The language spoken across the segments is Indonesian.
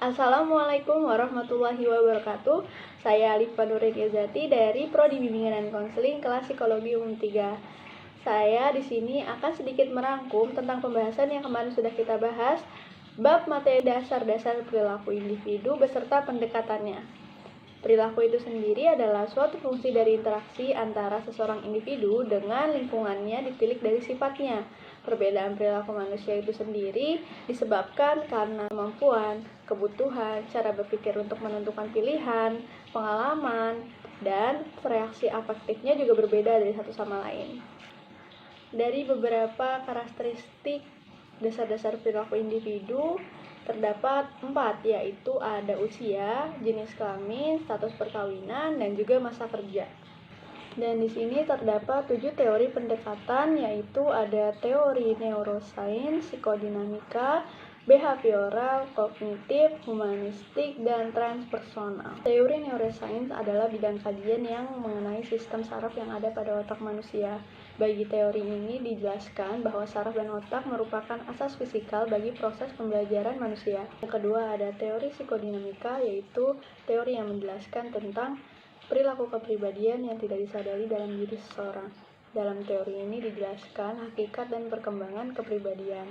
Assalamualaikum warahmatullahi wabarakatuh. Saya Alifa Nuridiazati dari Prodi Bimbingan dan Konseling kelas Psikologi Umum 3. Saya di sini akan sedikit merangkum tentang pembahasan yang kemarin sudah kita bahas, bab materi dasar-dasar perilaku individu beserta pendekatannya. Perilaku itu sendiri adalah suatu fungsi dari interaksi antara seseorang individu dengan lingkungannya ditilik dari sifatnya. Perbedaan perilaku manusia itu sendiri disebabkan karena kemampuan, kebutuhan, cara berpikir untuk menentukan pilihan, pengalaman, dan reaksi afektifnya juga berbeda dari satu sama lain. Dari beberapa karakteristik dasar-dasar perilaku individu terdapat 4, yaitu ada usia, jenis kelamin, status perkawinan, dan juga masa kerja. Dan di sini terdapat 7 teori pendekatan, yaitu ada teori neuroscience, psikodinamika, behavioral, kognitif, humanistik, dan transpersonal. Teori neuroscience adalah bidang kajian yang mengenai sistem saraf yang ada pada otak manusia. Bagi teori ini dijelaskan bahwa saraf dan otak merupakan asas fisikal bagi proses pembelajaran manusia. Yang kedua ada teori psikodinamika, yaitu teori yang menjelaskan tentang perilaku kepribadian yang tidak disadari dalam diri seseorang. Dalam teori ini dijelaskan hakikat dan perkembangan kepribadian.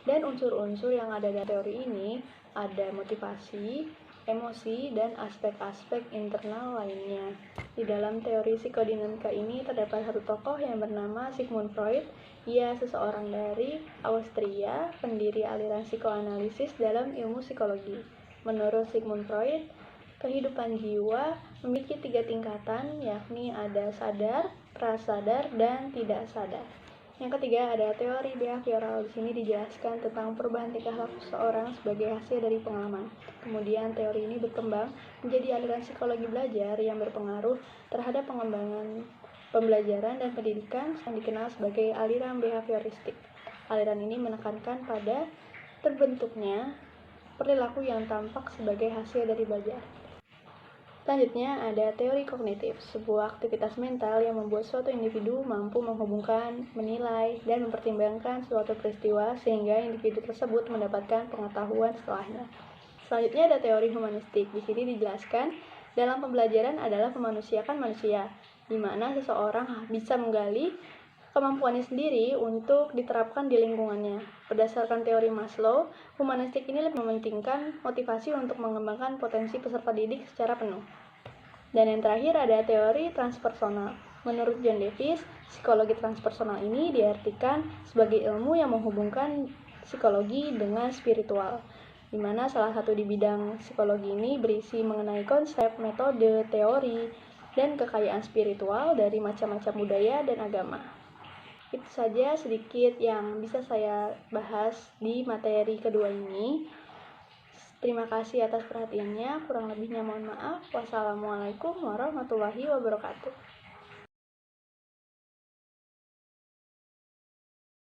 Dan unsur-unsur yang ada dalam teori ini ada motivasi, emosi, dan aspek-aspek internal lainnya. Di dalam teori psikodinamika ini terdapat satu tokoh yang bernama Sigmund Freud. Ia seseorang dari Austria, pendiri aliran psikoanalisis dalam ilmu psikologi. Menurut Sigmund Freud, kehidupan jiwa memiliki 3 tingkatan, yakni ada sadar, prasadar, dan tidak sadar. Yang ketiga ada teori behavioral. Di sini dijelaskan tentang perubahan tingkah laku seseorang sebagai hasil dari pengalaman. Kemudian teori ini berkembang menjadi aliran psikologi belajar yang berpengaruh terhadap pengembangan pembelajaran dan pendidikan yang dikenal sebagai aliran behavioristik. Aliran ini menekankan pada terbentuknya perilaku yang tampak sebagai hasil dari belajar. Selanjutnya ada teori kognitif, sebuah aktivitas mental yang membuat suatu individu mampu menghubungkan, menilai, dan mempertimbangkan suatu peristiwa sehingga individu tersebut mendapatkan pengetahuan setelahnya. Selanjutnya ada teori humanistik. Di sini dijelaskan dalam pembelajaran adalah memanusiakan manusia, di mana seseorang bisa menggali kemampuannya sendiri untuk diterapkan di lingkungannya. Berdasarkan teori Maslow, humanistik ini lebih mementingkan motivasi untuk mengembangkan potensi peserta didik secara penuh. Dan yang terakhir ada teori transpersonal. Menurut John Davis, psikologi transpersonal ini diartikan sebagai ilmu yang menghubungkan psikologi dengan spiritual, di mana salah satu di bidang psikologi ini berisi mengenai konsep, metode, teori, dan kekayaan spiritual dari macam-macam budaya dan agama. Itu saja sedikit yang bisa saya bahas di materi kedua ini. Terima kasih atas perhatiannya, kurang lebihnya mohon maaf. Wassalamualaikum warahmatullahi wabarakatuh.